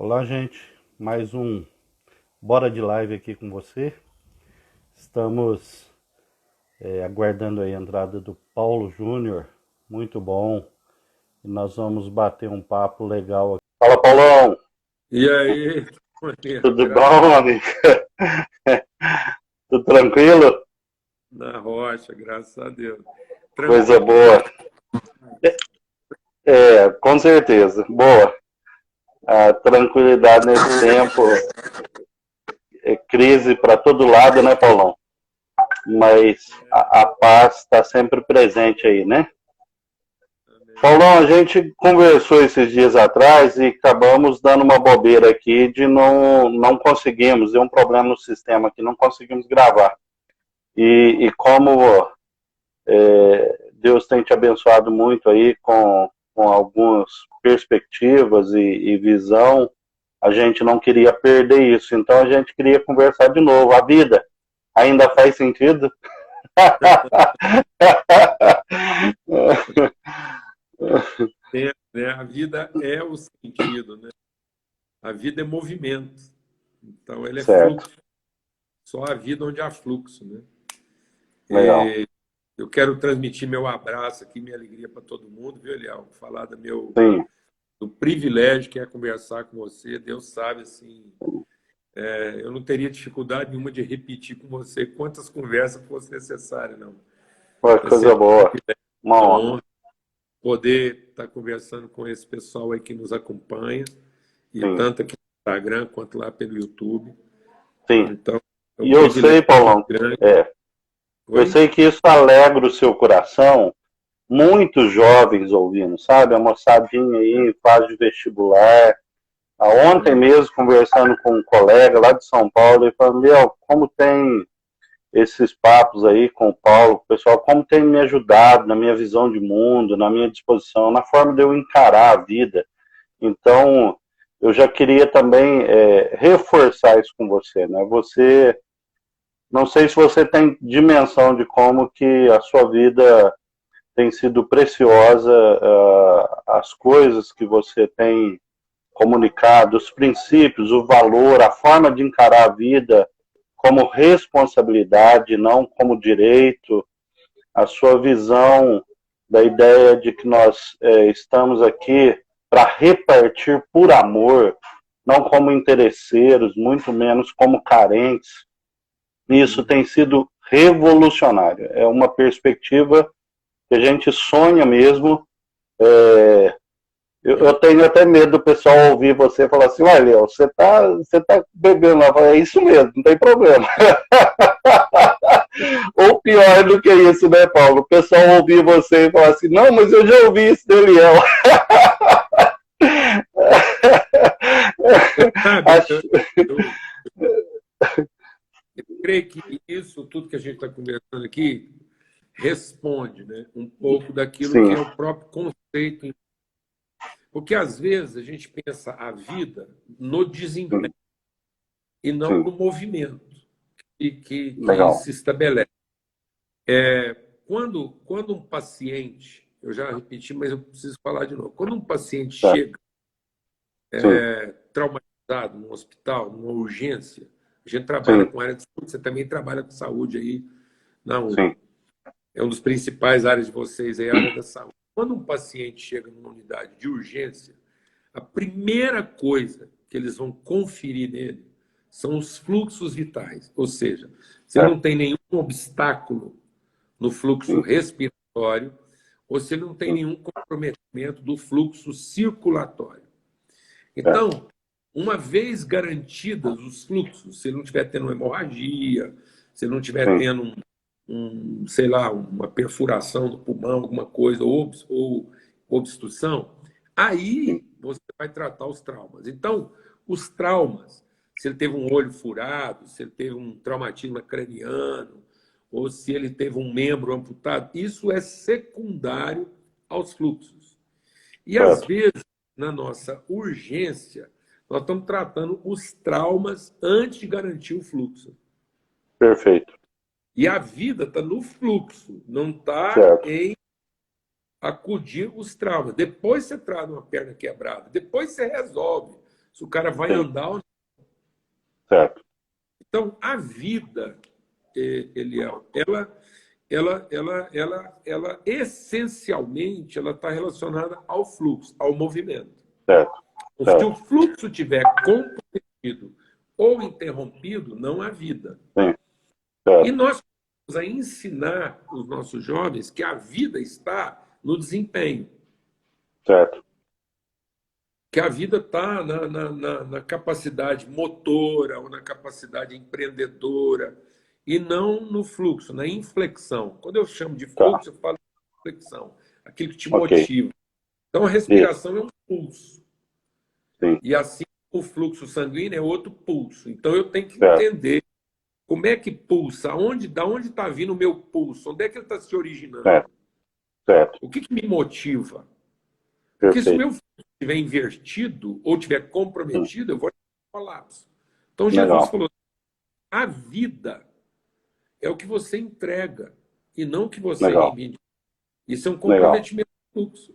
Olá, gente. Mais um Bora de Live aqui com você. Estamos aguardando aí a entrada do Paulo Júnior. Muito bom. E nós vamos bater um papo legal aqui. Fala, Paulão. E aí, maneiro, Tudo graças bom, amigo? Tudo tranquilo? na rocha, graças a Deus. Coisa Tranquilo boa. demais. Com certeza. Boa. A tranquilidade nesse tempo é crise para todo lado, né, Paulão? Mas a paz está sempre presente aí, né? Amém. Paulão, a gente conversou esses dias atrás e acabamos dando uma bobeira aqui de não conseguimos, deu um problema no sistema aqui, não conseguimos gravar. E como Deus tem te abençoado muito aí com algumas perspectivas e visão, a gente não queria perder isso, então a gente queria conversar de novo. A vida ainda faz sentido? É, né? A vida é o sentido, né? A vida é movimento. Então, ela é Certo, fluxo. Só a vida onde há fluxo, né? legal. Eu quero transmitir meu abraço aqui, minha alegria para todo mundo, viu, Eliel? Falar Sim, do privilégio que é conversar com você. Deus sabe, assim, eu não teria dificuldade nenhuma de repetir com você quantas conversas fosse necessário, não. foi É coisa sempre boa, uma uma honra. honra poder estar conversando com esse pessoal aí que nos acompanha, e Sim, tanto aqui no Instagram quanto lá pelo YouTube. sim. Então, é um E eu privilégio sei, Paulão, grande. é, eu Oi? sei que isso alegra o seu coração, muitos jovens ouvindo, sabe? A moçadinha aí, fase de vestibular. Ontem Hum. mesmo, conversando com um colega lá de São Paulo, ele falou, meu, como tem esses papos aí com o Paulo, o pessoal, como tem me ajudado na minha visão de mundo, na minha disposição, na forma de eu encarar a vida. Então, eu já queria também reforçar isso com você, né? Você, não sei se você tem dimensão de como que a sua vida tem sido preciosa, as coisas que você tem comunicado, os princípios, o valor, a forma de encarar a vida como responsabilidade, não como direito, a sua visão da ideia de que nós estamos aqui para repartir por amor, não como interesseiros, muito menos como carentes. Isso Uhum. tem sido revolucionário. É uma perspectiva que a gente sonha mesmo. É, eu tenho até medo do pessoal ouvir você falar assim, olha, Léo, você tá bebendo lá. É isso mesmo, não tem problema. Ou pior do que isso, né, Paulo? O pessoal ouvir você e falar assim, não, mas eu já ouvi isso do Léo. Você sabe, Acho... eu creio que isso tudo que a gente está conversando aqui responde, né, um pouco daquilo que Sim, é o próprio conceito. Porque, às vezes, a gente pensa a vida no desempenho sim, e não sim, no movimento que legal. se estabelece. Quando um paciente, eu já repeti, mas eu preciso falar de novo, quando um paciente Certo. chega Sim, traumatizado num hospital, numa urgência, a gente trabalha sim, com área de saúde, você também trabalha com saúde aí na Uni. sim, É um dos principais áreas de vocês aí, a área da saúde. Quando um paciente chega numa unidade de urgência, a primeira coisa que eles vão conferir nele são os fluxos vitais, ou seja, se ele não certo. tem nenhum obstáculo no fluxo Sim, respiratório ou se ele não tem sim, nenhum comprometimento do fluxo circulatório. certo. Então, uma vez garantidos os fluxos, se ele não estiver tendo uma hemorragia, se ele não estiver Sim, tendo sei lá, uma perfuração do pulmão, alguma coisa, ou obstrução, sim, aí você vai tratar os traumas. Então, os traumas, se ele teve um olho furado, se ele teve um traumatismo craniano, ou se ele teve um membro amputado, isso é secundário aos fluxos. E às certo. vezes, na nossa urgência, nós estamos tratando os traumas antes de garantir o fluxo. Perfeito. E a vida está no fluxo, não está Certo. em acudir os traumas. Depois você traz uma perna quebrada, depois você resolve. se o cara vai sim, andar ou não. certo, Então, a vida, Eliel, ela essencialmente ela está relacionada ao fluxo, ao movimento. certo, Então, se o certo, fluxo estiver comprometido ou interrompido, não há vida. sim, E certo, nós vamos a ensinar os nossos jovens que a vida está no desempenho, certo, que a vida está na capacidade motora ou na capacidade empreendedora e não no fluxo, na inflexão. Quando eu chamo de tá, fluxo, eu falo de inflexão, aquilo que te ok, motiva. Então, a isso, respiração é um pulso. sim, E assim, o fluxo sanguíneo é outro pulso. Então, eu tenho que certo, entender como é que pulsa, da onde está vindo o meu pulso, onde é que ele está se originando, certo, certo, o que me motiva. Porque se o perfeito, meu fluxo estiver invertido ou estiver hum, comprometido, eu vou ter um colapso. Então, Jesus legal, falou: a vida é o que você entrega e não o que você legal, reivindica. Isso é um legal, comprometimento do fluxo.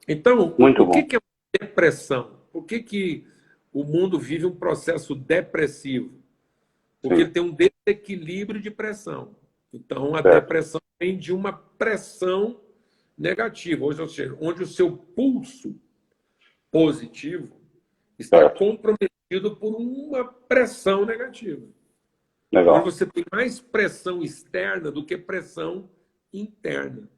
Então, muito o que bom, que é depressão? Por que o mundo vive um processo depressivo? Porque sim, ele tem um desequilíbrio de pressão. Então, a certo, depressão vem de uma pressão negativa, ou seja, onde o seu pulso positivo está certo, comprometido por uma pressão negativa. Onde legal, você tem mais pressão externa do que pressão interna.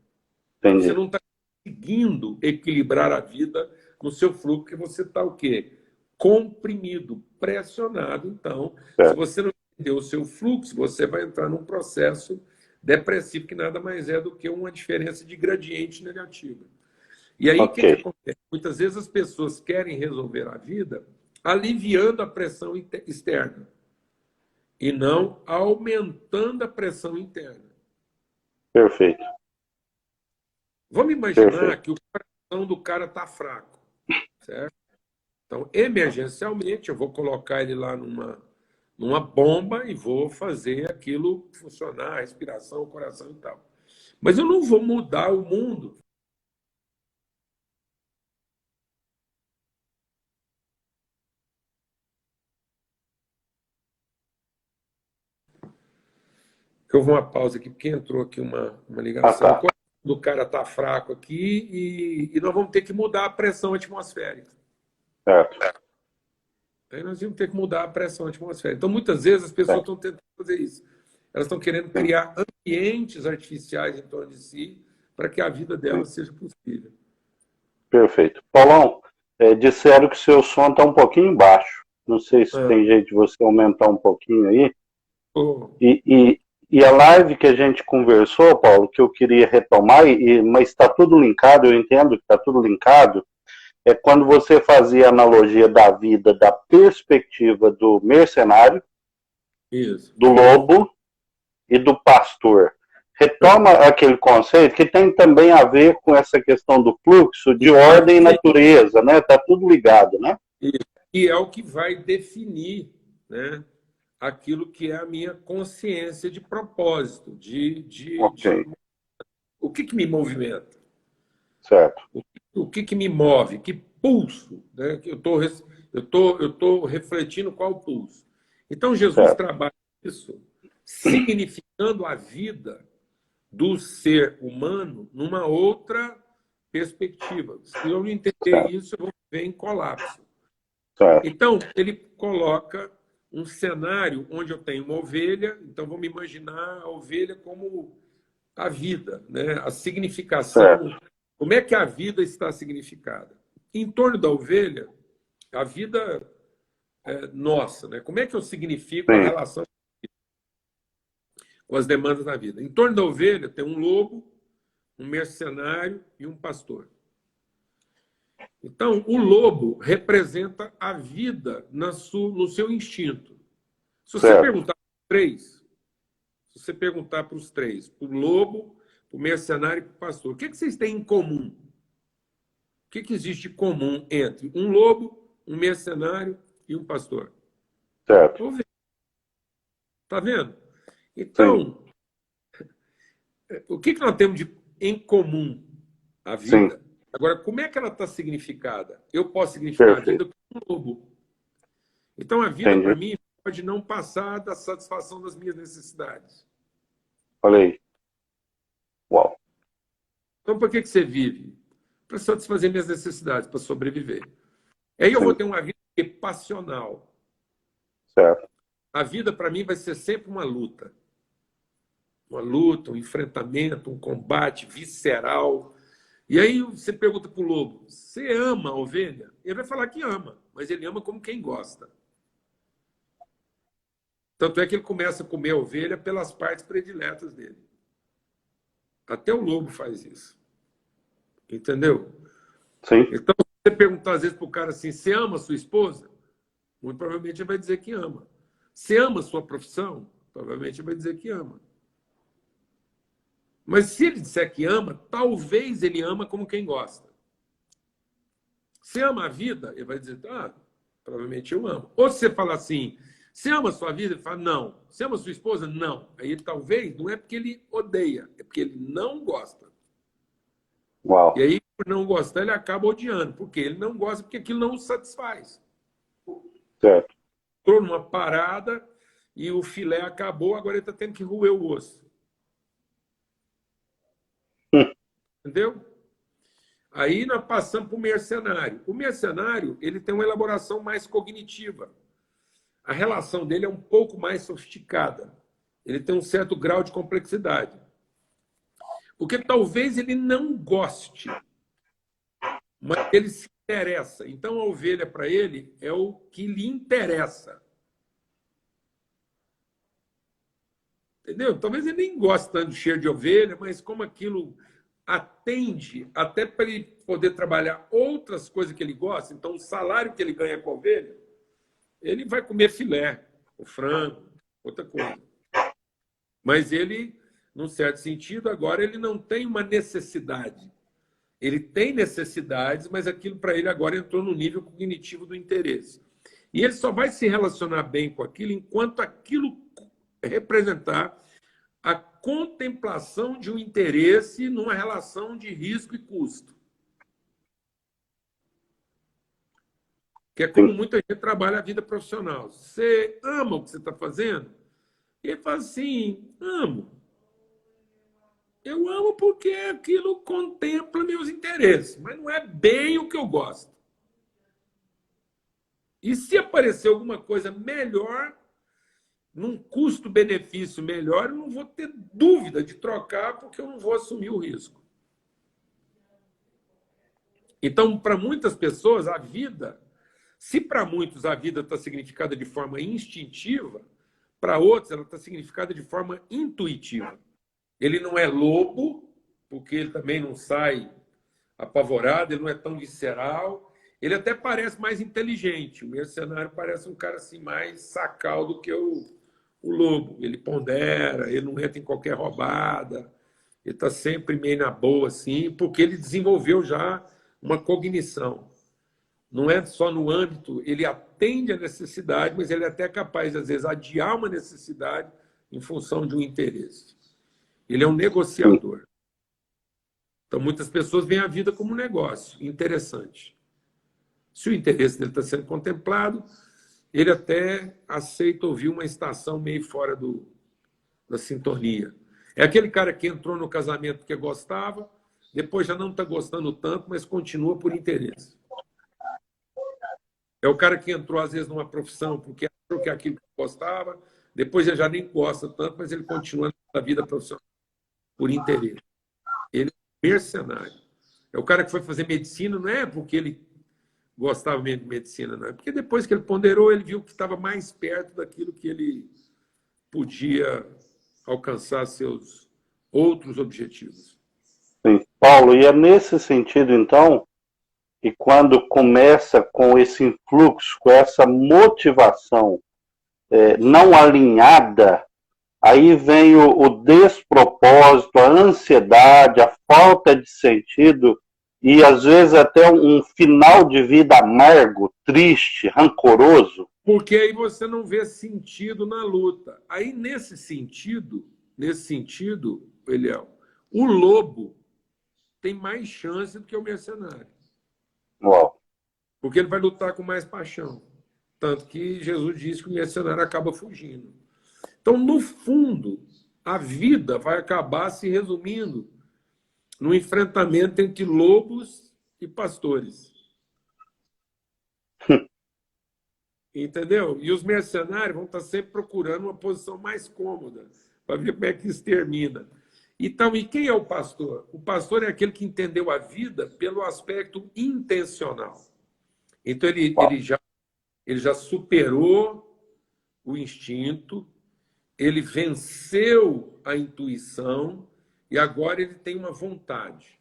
Você entendi, não está conseguindo equilibrar a vida no seu fluxo, porque você está o quê? Comprimido, pressionado. Então, se certo, você não entender o seu fluxo, você vai entrar num processo depressivo, que nada mais é do que uma diferença de gradiente negativa. E aí, o ok, que acontece? Muitas vezes as pessoas querem resolver a vida aliviando a pressão externa e não aumentando a pressão interna. perfeito, Vamos perfeito, imaginar que o coração do cara está fraco, certo? Então, emergencialmente, eu vou colocar ele lá numa bomba e vou fazer aquilo funcionar, a respiração, o coração e tal. Mas eu não vou mudar o mundo. Eu vou uma pausa aqui, porque entrou aqui uma ah ligação. O tá, coração do cara está fraco aqui e nós vamos ter que mudar a pressão atmosférica. certo, Aí nós vamos ter que mudar a pressão atmosférica. Então, muitas vezes, as pessoas certo, estão tentando fazer isso. Elas estão querendo sim, criar ambientes artificiais em torno de si para que a vida sim, delas seja possível. perfeito. Paulão, disseram que seu som está um pouquinho baixo, não sei se Ah, tem jeito de você aumentar um pouquinho aí, oh, e, e, e a live que a gente conversou, Paulo, que eu queria retomar, mas está tudo linkado, eu entendo que está tudo linkado, é quando você fazia a analogia da vida da perspectiva do mercenário, isso. do lobo e do pastor. Ah, Retoma aquele conceito que tem também a ver com essa questão do fluxo de ordem e exatamente. natureza, né? Está tudo ligado, né? Isso. E é o que vai definir, né, aquilo que é a minha consciência de propósito, Ok, o que me movimenta, certo, o que me move, que pulso, né? Que eu tô refletindo qual pulso. Então Jesus certo, trabalha isso, significando a vida do ser humano numa outra perspectiva. Se eu não entender certo, isso, eu vou viver em colapso. certo, Então, ele coloca um cenário onde eu tenho uma ovelha, então vamos imaginar a ovelha como a vida, né? A significação, certo, como é que a vida está significada. Em torno da ovelha, a vida é nossa, né? Como é que eu significo a sim, relação com as demandas da vida? Em torno da ovelha tem um lobo, um mercenário e um pastor. Então, o lobo representa a vida no seu instinto. Se você certo, perguntar para os três, se você perguntar para os três, para o lobo, para o mercenário e para o pastor, o que vocês têm em comum? O que existe de comum entre um lobo, um mercenário e um pastor? certo, Está vendo? sim, Então, o que nós temos em comum? A sim, vida. Agora, como é que ela está significada? Eu posso significar a vida Perfeito. como um lobo. Então, a vida, para Entendi. mim, pode não passar da satisfação das minhas necessidades. Falei. Uau. Então, por que você vive? Para satisfazer minhas necessidades, para sobreviver. Aí eu vou Sim, ter uma vida passional. certo. A vida, para mim, vai ser sempre uma luta. Uma luta, um enfrentamento, um combate visceral. E aí você pergunta para o lobo, você ama a ovelha? Ele vai falar que ama, mas ele ama como quem gosta. Tanto é que ele começa a comer a ovelha pelas partes prediletas dele. Até o lobo faz isso. Entendeu? Sim. Então, se você perguntar às vezes para o cara assim, você ama a sua esposa? Muito provavelmente ele vai dizer que ama. Você ama a sua profissão? Provavelmente ele vai dizer que ama. Mas se ele disser que ama, talvez ele ama como quem gosta. Se ama a vida, ele vai dizer, provavelmente eu amo. Ou se você falar assim, você ama a sua vida? Ele fala, não. Você ama a sua esposa? Não. Aí talvez, não é porque ele odeia, é porque ele não gosta. Uau. E aí, por não gostar, ele acaba odiando, porque ele não gosta, porque aquilo não o satisfaz. Certo. Entrou numa parada e o filé acabou, agora ele está tendo que roer o osso. Entendeu? Aí nós passamos para o mercenário. O mercenário ele tem uma elaboração mais cognitiva. A relação dele é um pouco mais sofisticada. Ele tem um certo grau de complexidade. Porque talvez ele não goste, mas ele se interessa. Então a ovelha para ele é o que lhe interessa. Entendeu? Talvez ele nem goste tanto do cheiro de ovelha, mas como aquilo atende até para ele poder trabalhar outras coisas que ele gosta, então o salário que ele ganha com a ovelha, ele vai comer filé, o frango, outra coisa. Mas ele, num certo sentido, agora ele não tem uma necessidade. Ele tem necessidades, mas aquilo para ele agora entrou no nível cognitivo do interesse. E ele só vai se relacionar bem com aquilo enquanto aquilo representar a contemplação de um interesse numa relação de risco e custo. Que é como muita gente trabalha a vida profissional. Você ama o que você está fazendo? E ele fala assim, amo. Eu amo porque aquilo contempla meus interesses, mas não é bem o que eu gosto. E se aparecer alguma coisa melhor, num custo-benefício melhor, eu não vou ter dúvida de trocar, porque eu não vou assumir o risco. Então, para muitas pessoas, a vida, se para muitos a vida está significada de forma instintiva, para outros ela está significada de forma intuitiva. Ele não é lobo, porque ele também não sai apavorado, ele não é tão visceral, ele até parece mais inteligente. O mercenário parece um cara assim mais sacal do que o lobo. Ele pondera, ele não entra em qualquer roubada, ele está sempre meio na boa, assim, porque ele desenvolveu já uma cognição. Não é só no âmbito, ele atende a necessidade, mas ele é até capaz, às vezes, adiar uma necessidade em função de um interesse. Ele é um negociador. Então, muitas pessoas veem a vida como um negócio interessante. Se o interesse dele está sendo contemplado, ele até aceita ouvir uma estação meio fora da sintonia. É aquele cara que entrou no casamento porque gostava, depois já não está gostando tanto, mas continua por interesse. É o cara que entrou, às vezes, numa profissão porque achou que é aquilo que gostava, depois ele já nem gosta tanto, mas ele continua na vida profissional por interesse. Ele é mercenário. É o cara que foi fazer medicina, não é porque ele gostava mesmo de medicina, não é porque depois que ele ponderou, ele viu que estava mais perto daquilo que ele podia alcançar seus outros objetivos. Sim. Paulo, e é nesse sentido, então, que quando começa com esse influxo, com essa motivação não alinhada, aí vem o despropósito, a ansiedade, a falta de sentido e, às vezes, até um final de vida amargo, triste, rancoroso. Porque aí você não vê sentido na luta. Aí, nesse sentido, Eliel, o lobo tem mais chance do que o mercenário. Uau. Porque ele vai lutar com mais paixão. Tanto que Jesus disse que o mercenário acaba fugindo. Então, no fundo, a vida vai acabar se resumindo no enfrentamento entre lobos e pastores. Entendeu? E os mercenários vão estar sempre procurando uma posição mais cômoda para ver como é que isso termina. Então, e quem é o pastor? O pastor é aquele que entendeu a vida pelo aspecto intencional. Então, ele já superou o instinto, ele venceu a intuição e agora ele tem uma vontade.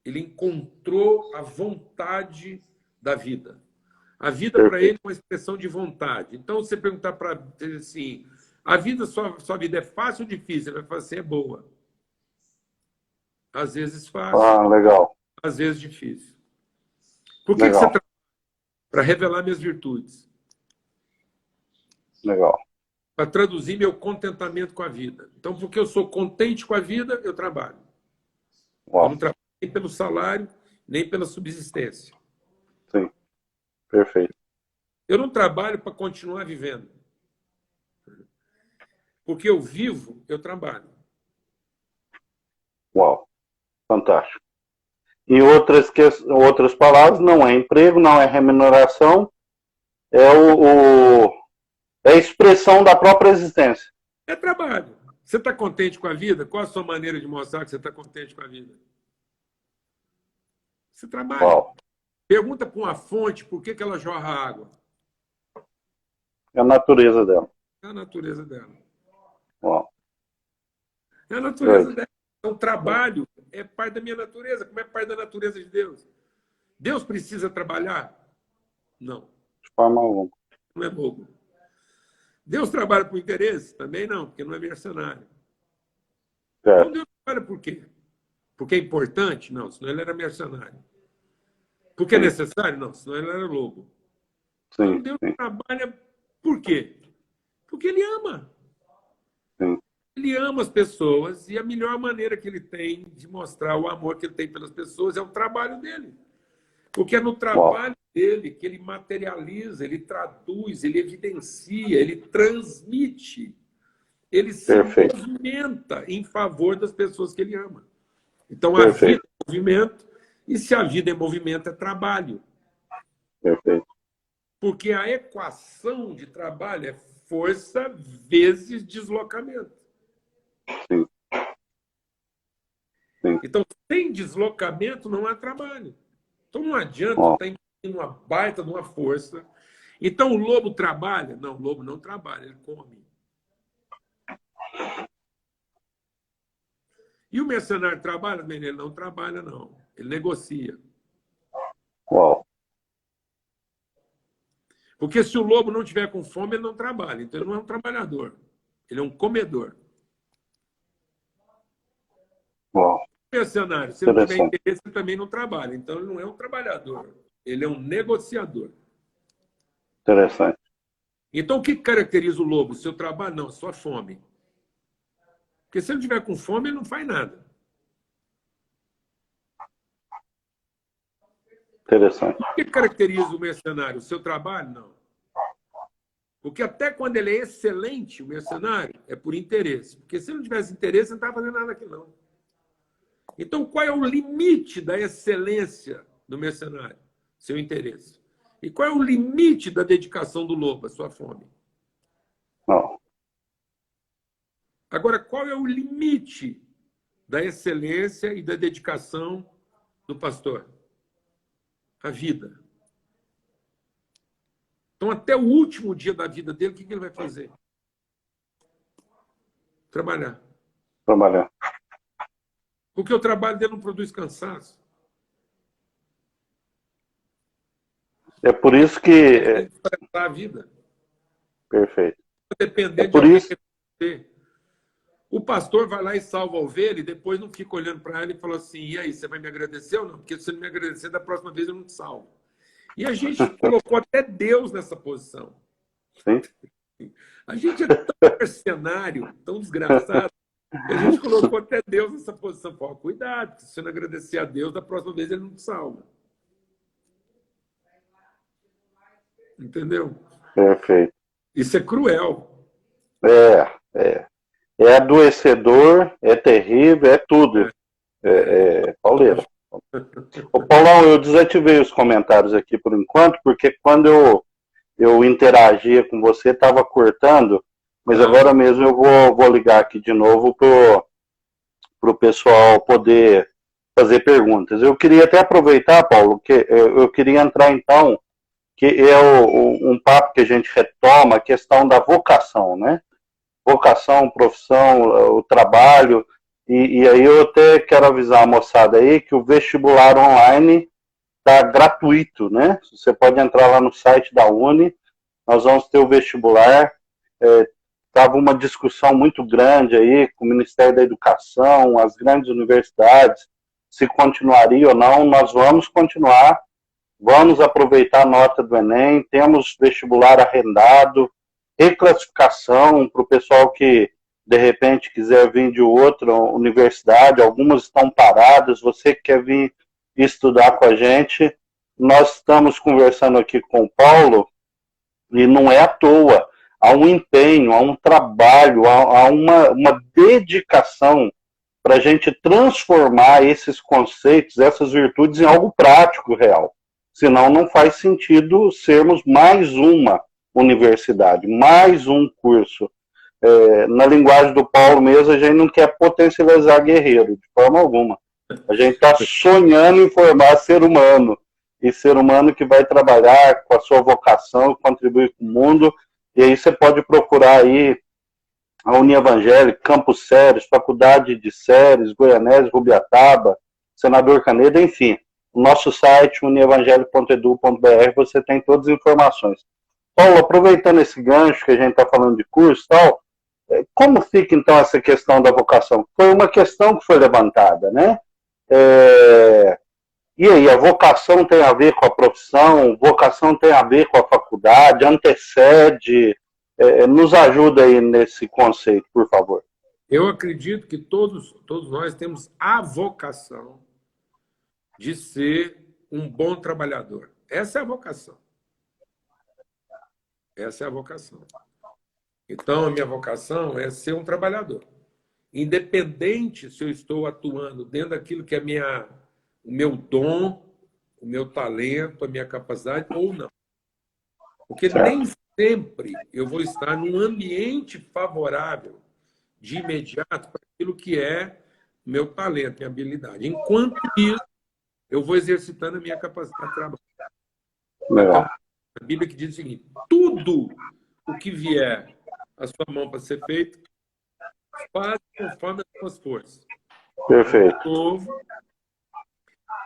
Ele encontrou a vontade da vida. A vida para ele é uma expressão de vontade. Então, você perguntar para ele assim, a vida, sua vida é fácil ou difícil? Ele vai falar assim, é boa. Às vezes fácil, Legal. às vezes difícil. Por que você trabalha? Para revelar minhas virtudes. Legal. Para traduzir meu contentamento com a vida. Então, porque eu sou contente com a vida, eu trabalho. Uau. Eu não trabalho nem pelo salário, nem pela subsistência. Sim, perfeito. Eu não trabalho para continuar vivendo. Porque eu vivo, eu trabalho. Uau, fantástico. Em outras palavras, não é emprego, não é remuneração, é é a expressão da própria existência. É trabalho. Você está contente com a vida? Qual a sua maneira de mostrar que você está contente com a vida? Você trabalha. Uau. Pergunta para uma fonte por que ela jorra água. É a natureza dela. É a natureza dela. Uau. É a natureza dela. Então, o trabalho é parte da minha natureza, como é parte da natureza de Deus. Deus precisa trabalhar? Não. De forma alguma. Não é bobo. Deus trabalha por interesse? Também não, porque não é mercenário. Então, Deus trabalha por quê? Porque é importante? Não, senão ele era mercenário. Porque é necessário? Não, senão ele era lobo. Então, Deus trabalha por quê? Porque ele ama. Sim. Ele ama as pessoas e a melhor maneira que ele tem de mostrar o amor que ele tem pelas pessoas é o trabalho dele. Porque é no trabalho dele que ele materializa, ele traduz, ele evidencia, ele transmite, ele se movimenta em favor das pessoas que ele ama. Então, a vida é movimento, e se a vida é movimento, é trabalho. Perfeito. Porque a equação de trabalho é força vezes deslocamento. Sim. Sim. Então, sem deslocamento, não há trabalho. Então, não adianta estar investindo uma baita de uma força. Então, o lobo trabalha? Não, o lobo não trabalha, ele come. E o mercenário trabalha? Ele não trabalha, não. Ele negocia. Uau. Porque se o lobo não tiver com fome, ele não trabalha. Então, ele não é um trabalhador. Ele é um comedor. Uau. O mercenário, se ele não tiver interesse, ele também não trabalha. Então, ele não é um trabalhador. Ele é um negociador. Interessante. Então, o que caracteriza o lobo? Seu trabalho? Não, sua fome. Porque se ele não tiver com fome, ele não faz nada. Interessante. O que caracteriza o mercenário? O seu trabalho? Não. Porque até quando ele é excelente, o mercenário, é por interesse. Porque se ele não tivesse interesse, ele não estava fazendo nada aqui, não. Então, qual é o limite da excelência do mercenário? Seu interesse. E qual é o limite da dedicação do lobo? A sua fome. Não. Agora, qual é o limite da excelência e da dedicação do pastor? A vida. Então, até o último dia da vida dele, o que ele vai fazer? Trabalhar. Trabalhar. Porque o trabalho dele não produz cansaço. É por isso que... Ele tem que a vida. Perfeito. Dependendo de alguém que você. O pastor vai lá e salva a ovelha e depois não fica olhando para ela e fala assim, e aí, você vai me agradecer ou não? Porque se você não me agradecer, da próxima vez eu não te salvo. E a gente colocou até Deus nessa posição. Sim. A gente é tão mercenário, tão desgraçado, E a gente colocou até Deus nessa posição. Falou, cuidado, se você não agradecer a Deus, da próxima vez ele não te salva. Entendeu? Perfeito. Isso é cruel. É, é. É adoecedor, é terrível, é tudo. Pauleira. Ô, Paulão, eu desativei os comentários aqui por enquanto, porque quando eu interagia com você, estava cortando, mas agora mesmo eu vou ligar aqui de novo para o pessoal poder fazer perguntas. Eu queria até aproveitar, Paulo, que eu queria entrar então, que é um papo que a gente retoma, a questão da vocação, né? Vocação, profissão, o trabalho, e aí eu até quero avisar a moçada aí que o vestibular online está gratuito, né? Você pode entrar lá no site da Uni, nós vamos ter o vestibular. Estava uma discussão muito grande aí com o Ministério da Educação, as grandes universidades, se continuaria ou não. Nós vamos continuar, vamos aproveitar a nota do Enem, temos vestibular arrendado, reclassificação para o pessoal que, de repente, quiser vir de outra universidade, algumas estão paradas, você que quer vir estudar com a gente, nós estamos conversando aqui com o Paulo, e não é à toa, há um empenho, há um trabalho, há uma dedicação para a gente transformar esses conceitos, essas virtudes em algo prático, real. Senão não faz sentido sermos mais uma universidade, mais um curso. Na linguagem do Paulo mesmo, a gente não quer potencializar guerreiro, de forma alguma. A gente está sonhando em formar ser humano, e ser humano que vai trabalhar com a sua vocação, contribuir com o mundo, e aí você pode procurar aí a Unievangélica, Campos Séries, Faculdade de Séries, Goianese, Rubiataba, Senador Canedo, enfim. O nosso site, unievangelico.edu.br, você tem todas as informações. Paulo, aproveitando esse gancho que a gente está falando de curso e tal, como fica então essa questão da vocação? Foi uma questão que foi levantada, né? E aí, a vocação tem a ver com a profissão, vocação tem a ver com a faculdade, antecede, nos ajuda aí nesse conceito, por favor. Eu acredito que todos nós temos a vocação de ser um bom trabalhador. Essa é a vocação. Essa é a vocação. Então, a minha vocação é ser um trabalhador. Independente se eu estou atuando dentro daquilo que é o meu dom, o meu talento, a minha capacidade ou não. Porque nem sempre eu vou estar num ambiente favorável de imediato para aquilo que é meu talento, minha habilidade. Enquanto isso, eu vou exercitando a minha capacidade de trabalho. Então, a Bíblia que diz o seguinte: tudo o que vier à sua mão para ser feito, faz conforme as suas forças. Perfeito.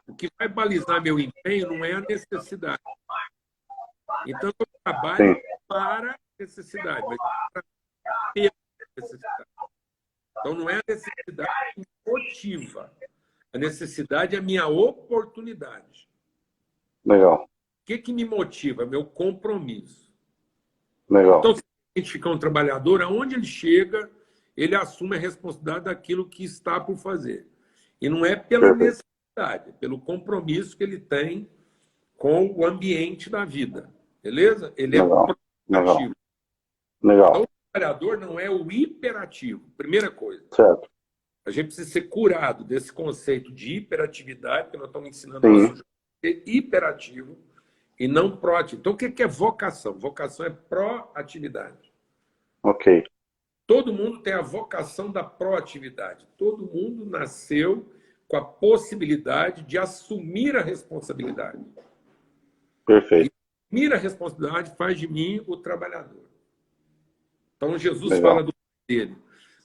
O que vai balizar meu empenho não é a necessidade. Então, eu trabalho para a necessidade, mas para ter necessidade. Então, não é a necessidade que me motiva. A necessidade é a minha oportunidade. Legal. O que me motiva? Meu compromisso. Legal. Então, se a gente ficar um trabalhador, aonde ele chega, ele assume a responsabilidade daquilo que está por fazer. E não é pela necessidade, é pelo compromisso que ele tem com o ambiente da vida. Beleza? Ele é proativo. Legal. Então, o trabalhador não é o hiperativo. Primeira coisa. Certo. A gente precisa ser curado desse conceito de hiperatividade, que nós estamos ensinando a nosso ser hiperativo e não proativo. Então, o que é vocação? Vocação é proatividade. Ok. Todo mundo tem a vocação da proatividade. Todo mundo nasceu com a possibilidade de assumir a responsabilidade. Perfeito. E assumir a responsabilidade faz de mim o trabalhador. Então, Jesus fala do pai dele.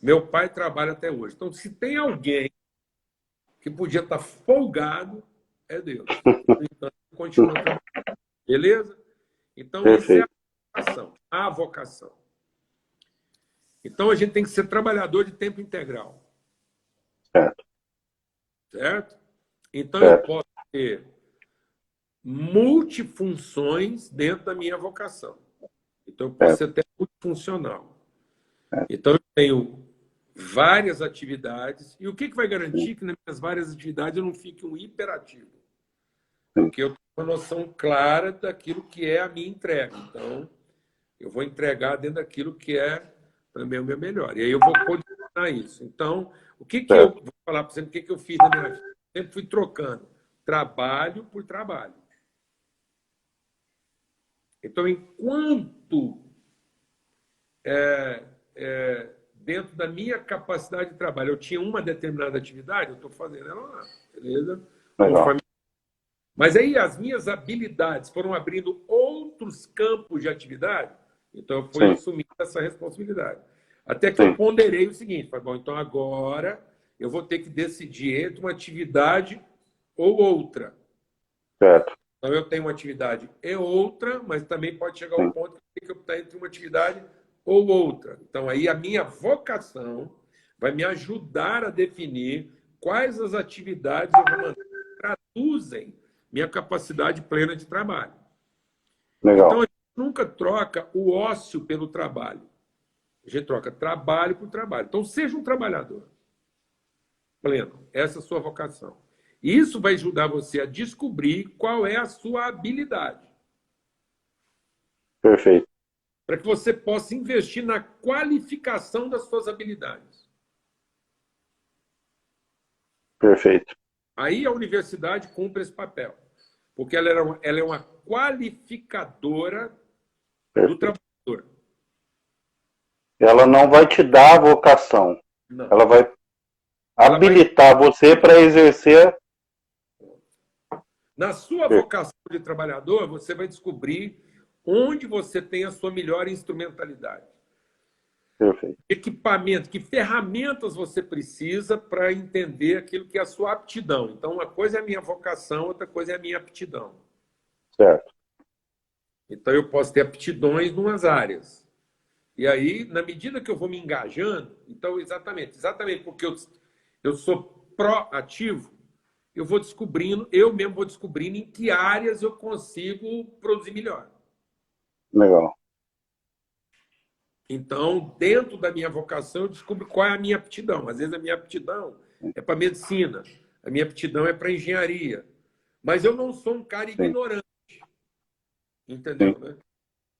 Meu pai trabalha até hoje. Então, se tem alguém que podia estar folgado, é Deus. Então, continua trabalhando. Beleza? Então, isso é a vocação. A vocação. Então, a gente tem que ser trabalhador de tempo integral. Certo. Certo? Então, eu posso ter multifunções dentro da minha vocação. Então, eu posso ser até multifuncional. Então, eu tenho várias atividades. E o que vai garantir que nas minhas várias atividades eu não fique um hiperativo? Porque eu tenho uma noção clara daquilo que é a minha entrega. Então, eu vou entregar dentro daquilo que é também o meu melhor. E aí eu vou condicionar isso. Então, o que eu vou falar para você, o que eu fiz na minha vida? Eu sempre fui trocando trabalho por trabalho. Então, enquanto dentro da minha capacidade de trabalho eu tinha uma determinada atividade, eu estou fazendo ela lá, beleza? Conforme... Mas aí as minhas habilidades foram abrindo outros campos de atividade, então eu fui assumindo essa responsabilidade. Até que eu ponderei o seguinte, falei, bom, então agora eu vou ter que decidir entre uma atividade ou outra. Certo. Então eu tenho uma atividade e outra, mas também pode chegar ao ponto que eu tenho que optar entre uma atividade ou outra. Então aí a minha vocação vai me ajudar a definir quais as atividades eu vou manter que traduzem minha capacidade plena de trabalho. Legal. Então a gente nunca troca o ócio pelo trabalho. A gente troca trabalho por trabalho. Então seja um trabalhador pleno. Essa é a sua vocação. E isso vai ajudar você a descobrir qual é a sua habilidade. Perfeito. Para que você possa investir na qualificação das suas habilidades. Perfeito. Aí a universidade cumpre esse papel. Porque ela é uma qualificadora do trabalhador. Ela não vai te dar a vocação. Não. Ela vai habilitar você para exercer. Na sua vocação de trabalhador, você vai descobrir onde você tem a sua melhor instrumentalidade. Perfeito. Equipamento, que ferramentas você precisa para entender aquilo que é a sua aptidão. Então, uma coisa é a minha vocação, outra coisa é a minha aptidão. Certo. Então, eu posso ter aptidões em umas áreas. E aí, na medida que eu vou me engajando, então, exatamente porque eu sou proativo, eu mesmo vou descobrindo em que áreas eu consigo produzir melhor. Legal. Então, dentro da minha vocação, eu descubro qual é a minha aptidão. Às vezes, a minha aptidão é para medicina, a minha aptidão é para engenharia. Mas eu não sou um cara ignorante. Entendeu? Né?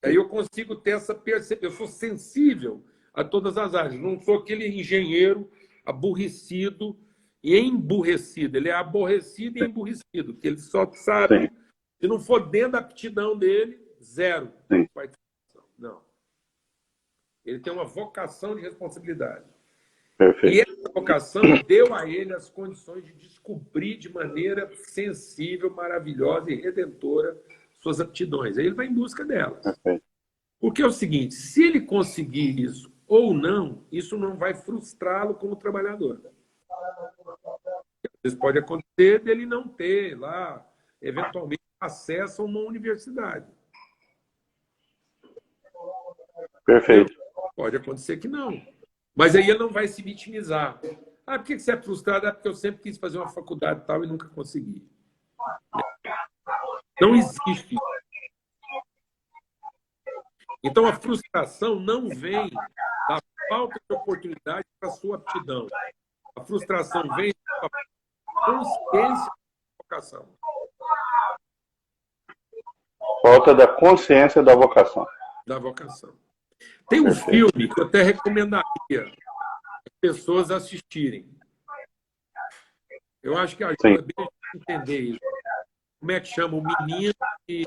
Aí eu consigo ter essa percepção. Eu sou sensível a todas as áreas. Não sou aquele engenheiro aborrecido e emburrecido. Ele é aborrecido e emburrecido, porque ele só sabe, se não for dentro da aptidão dele, zero participação. Não. Ele tem uma vocação de responsabilidade. Perfeito. E essa vocação deu a ele as condições de descobrir de maneira sensível, maravilhosa e redentora suas aptidões. Aí ele vai em busca delas. Perfeito. Porque é o seguinte, se ele conseguir isso ou não, isso não vai frustrá-lo como trabalhador. Às vezes pode acontecer dele não ter lá, eventualmente, acesso a uma universidade. Perfeito. Pode acontecer que não. Mas aí ele não vai se vitimizar. Ah, por que você é frustrado? Ah, porque eu sempre quis fazer uma faculdade e tal e nunca consegui. Não existe. Então, a frustração não vem da falta de oportunidade para a sua aptidão. A frustração vem da consciência da vocação. Falta da consciência da vocação. Da vocação. Tem um filme que eu até recomendaria as pessoas assistirem. Eu acho que ajuda bem a entender isso. Como é que chama? O menino que...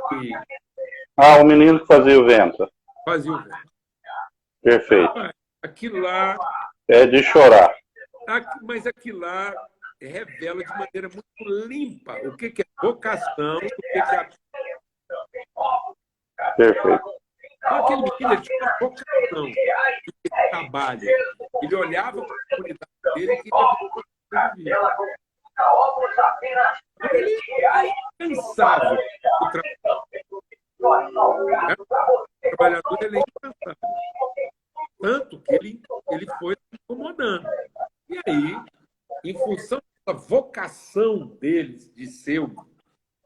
Ah, o menino que fazia o vento. Fazia o vento. Perfeito. Aquilo lá... É de chorar. Mas aquilo lá revela de maneira muito limpa o que é vocação, o que é... Perfeito. Aquele menino ele tinha uma vocação de trabalho. Ele olhava para a comunidade dele e queria viver. Ele é incansável. O trabalhador ele é incansável. Tanto que ele foi se incomodando. E aí, em função da vocação deles de ser o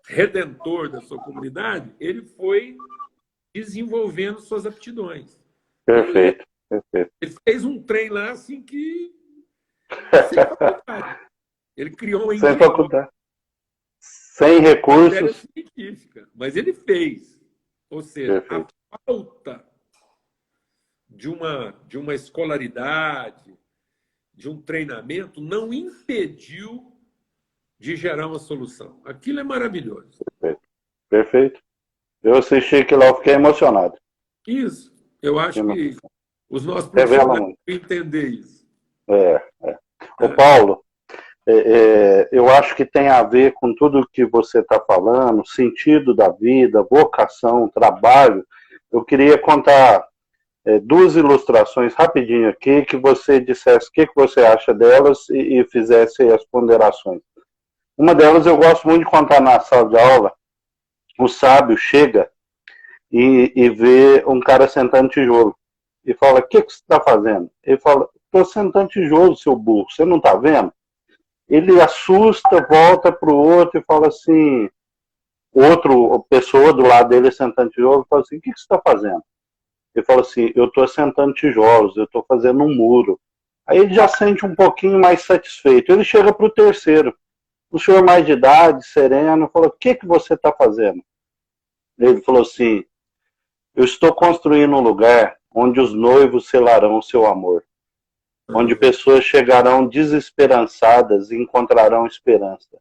redentor da sua comunidade, ele foi desenvolvendo suas aptidões. Perfeito. perfeito. Ele fez um trem lá assim que... sem faculdade. Ele criou uma Sem engenhoca, faculdade. Sem matéria recursos. científica, mas ele fez. Ou seja, a Perfeito. falta de uma escolaridade, de um treinamento, não impediu de gerar uma solução. Aquilo é maravilhoso. Perfeito. Perfeito. Eu assisti aquilo lá, eu fiquei emocionado. Isso. Eu acho Fiquei que os nossos Revela profissionais muito. têm que entender isso. É, é. Ô, É. Paulo, eu acho que tem a ver com tudo que você está falando, sentido da vida, vocação, trabalho. Eu queria contar duas ilustrações rapidinho aqui, que você dissesse o que você acha delas e fizesse as ponderações. Uma delas eu gosto muito de contar na sala de aula. O sábio chega e vê um cara sentando tijolo. E fala, o que você está fazendo? Ele fala, estou sentando tijolo, seu burro, você não está vendo? Ele assusta, volta para o outro e fala assim, outro pessoa do lado dele sentando tijolo, fala assim, o que você está fazendo? Ele fala assim, eu estou assentando tijolos, eu estou fazendo um muro. Aí ele já sente um pouquinho mais satisfeito. Ele chega para o terceiro, o senhor mais de idade, sereno, falou, o que você está fazendo? Ele falou assim, eu estou construindo um lugar onde os noivos selarão seu amor, onde pessoas chegarão desesperançadas e encontrarão esperança,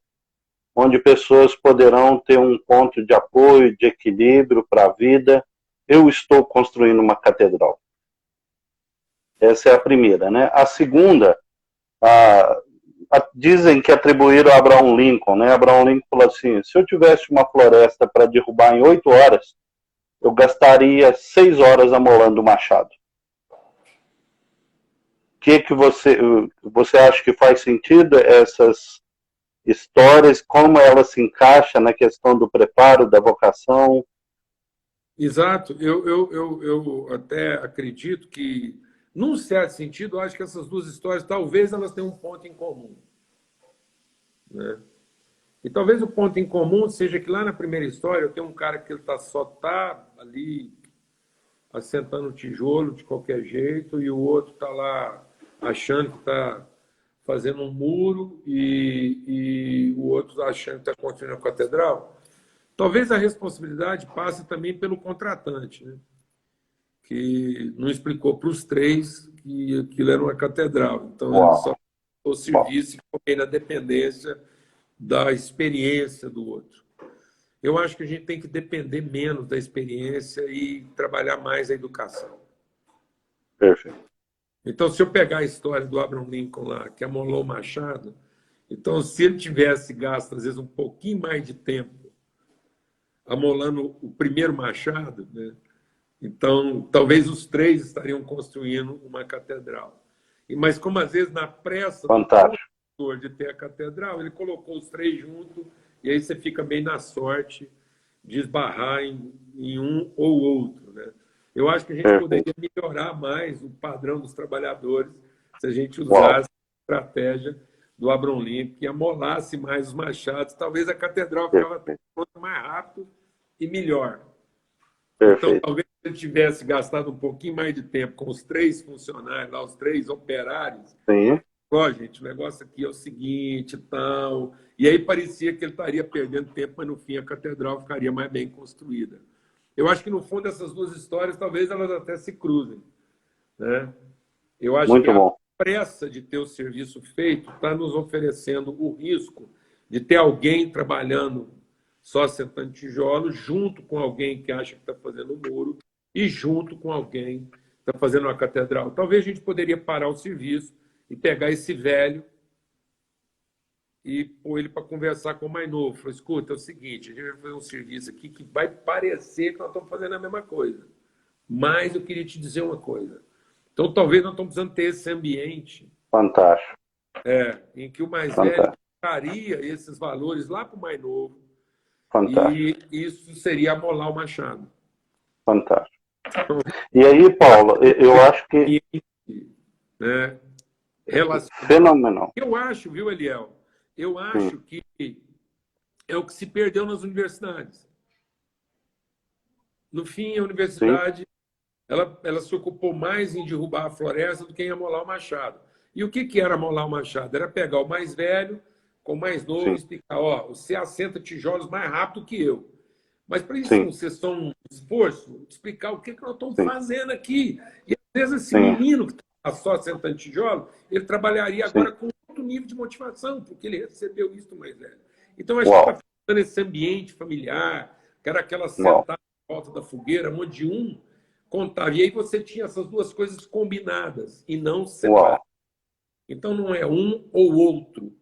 onde pessoas poderão ter um ponto de apoio, de equilíbrio para a vida. Eu estou construindo uma catedral. Essa é a primeira, né? A segunda, dizem que atribuíram a Abraham Lincoln, né? Abraham Lincoln falou assim, se eu tivesse uma floresta para derrubar em 8 horas, eu gastaria 6 horas amolando o machado. O que você acha que faz sentido essas histórias, como ela se encaixa na questão do preparo, da vocação? Exato. Eu até acredito que, num certo sentido, eu acho que essas duas histórias, talvez elas tenham um ponto em comum, né? E talvez o ponto em comum seja que lá na primeira história eu tenho um cara que ele só está ali assentando tijolo de qualquer jeito e o outro está lá achando que está fazendo um muro e o outro achando que está construindo a catedral. Talvez a responsabilidade passe também pelo contratante, né? Que não explicou para os três que aquilo era uma catedral. Então, ele Uau, só o uau, serviço e ficou na dependência da experiência do outro. Eu acho que a gente tem que depender menos da experiência e trabalhar mais a educação. perfeito. Então, se eu pegar a história do Abraham Lincoln lá, que amolou o machado, então, se ele tivesse gasto, às vezes, um pouquinho mais de tempo amolando o primeiro machado, né? Então, talvez os três estariam construindo uma catedral. Mas como às vezes na pressa do Fantástico. construtor de ter a catedral, ele colocou os três juntos e aí você fica bem na sorte de esbarrar em um ou outro, né? Eu acho que a gente Perfeito. poderia melhorar mais o padrão dos trabalhadores se a gente Uau, usasse a estratégia do Abraham Lincoln, que amolasse mais os machados. Talvez a catedral ficava perfeito. pronta mais rápido e melhor. Então, Perfeito. talvez se ele tivesse gastado um pouquinho mais de tempo com os três funcionários, lá, os três operários. Sim, Ó, gente, o negócio aqui é o seguinte, tal. E aí parecia que ele estaria perdendo tempo, mas no fim a catedral ficaria mais bem construída. Eu acho que no fundo essas duas histórias talvez elas até se cruzem, né? Eu acho que muito a bom. pressa de ter o serviço feito está nos oferecendo o risco de ter alguém trabalhando só sentando tijolo, junto com alguém que acha que está fazendo um muro e junto com alguém que está fazendo uma catedral. Talvez a gente poderia parar o serviço e pegar esse velho e pôr ele para conversar com o mais novo. Falei, escuta, é o seguinte, a gente vai fazer um serviço aqui que vai parecer que nós estamos fazendo a mesma coisa. Mas eu queria te dizer uma coisa. Então, talvez nós estamos precisando ter esse ambiente Fantástico. em que o mais velho Fantástico. traria esses valores lá para o mais novo Fantástico. e isso seria amolar o machado. Fantástico. Então, E aí, Paulo, eu acho que né, relacional. fenomenal. Eu acho, viu, Eliel? Eu Sim, acho que é o que se perdeu nas universidades. No fim, a sim, universidade ela se ocupou mais em derrubar a floresta do que em amolar o machado. E o que era amolar o machado? Era pegar o mais velho com o mais novo e sim, explicar, ó, você assenta tijolos mais rápido que eu. Mas para isso sim, não ser só um esforço, explicar o que nós estamos sim, fazendo aqui. E às vezes esse sim, menino que está só assentando tijolo, ele trabalharia sim. agora com outro nível de motivação, porque ele recebeu isso do mais velho. Então, acho que está Uau, faltando esse ambiente familiar, que era aquela uau, sentada em volta da fogueira, onde um contava. E aí você tinha essas duas coisas combinadas e não separadas. uau. Então, não é um ou outro,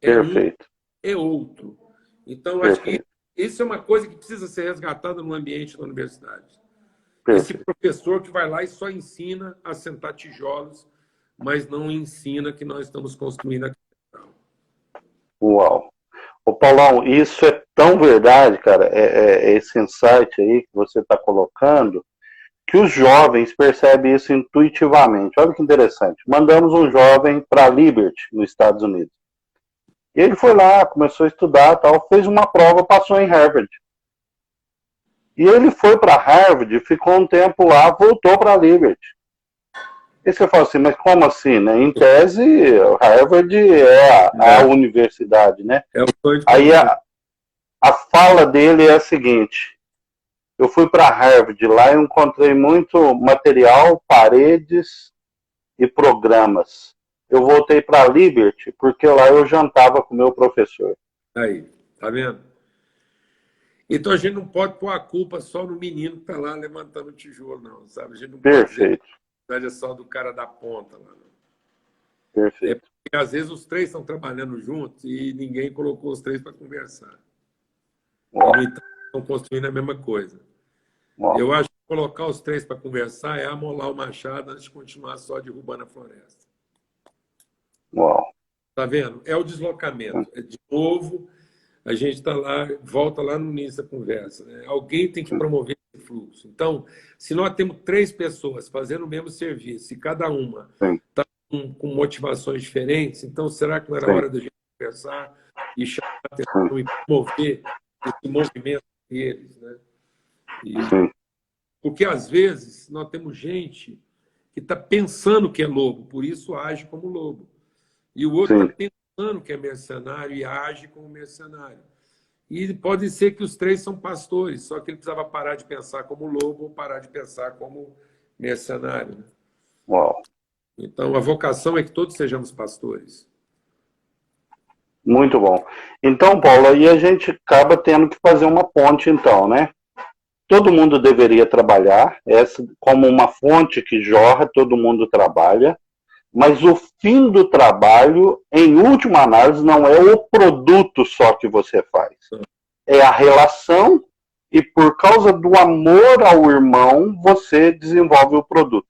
é um Perfeito, e outro. Então, acho que perfeito, isso é uma coisa que precisa ser resgatada no ambiente da universidade. Esse perfeito. professor que vai lá e só ensina a sentar tijolos, mas não ensina que nós estamos construindo aqui. Uau. Ô, Paulão, isso é tão verdade, cara, esse insight aí que você está colocando, que os jovens percebem isso intuitivamente. Olha que interessante. Mandamos um jovem para Liberty, nos Estados Unidos. E ele foi lá, começou a estudar, tal, fez uma prova, passou em Harvard. E ele foi para Harvard, ficou um tempo lá, voltou para Liberty. E você fala assim, mas como assim, né? Em tese, Harvard é a universidade, né? É o sonho de todo Aí mundo. a fala dele é a seguinte: eu fui para Harvard, lá eu encontrei muito material, paredes e programas. Eu voltei para Liberty porque lá eu jantava com o meu professor. Aí, tá vendo? Então a gente não pode pôr a culpa só no menino que está lá levantando o tijolo, não, sabe? A gente não pode dizer que Perfeito, a verdade é só do cara da ponta lá, não. É perfeito. porque às vezes os três estão trabalhando juntos e ninguém colocou os três para conversar. E, Uau, no entanto, estão construindo a mesma coisa. uau, Eu acho que colocar os três para conversar é amolar o machado antes de continuar só derrubando a floresta. uau. Tá vendo? É o deslocamento. É, de novo, a gente está lá, volta lá no início da conversa. Né? Alguém tem que promover esse fluxo. Então, se nós temos três pessoas fazendo o mesmo serviço e cada uma Sim, está com motivações diferentes, então será que não era sim, hora da gente conversar e chamar a sim, atenção e promover esse movimento deles? Né? E, sim, porque às vezes nós temos gente que está pensando que é lobo, por isso age como lobo. E o outro está sim. pensando que é mercenário e age como mercenário. E pode ser que os três são pastores, só que ele precisava parar de pensar como lobo ou parar de pensar como mercenário. Né? Uau. Então, a vocação é que todos sejamos pastores. Muito bom. Então, Paulo, aí a gente acaba tendo que fazer uma ponte, então, né? Todo mundo deveria trabalhar, essa como uma fonte que jorra, todo mundo trabalha, mas o fim do trabalho, em última análise, não é o produto só que você faz. É a relação e por causa do amor ao irmão, você desenvolve o produto.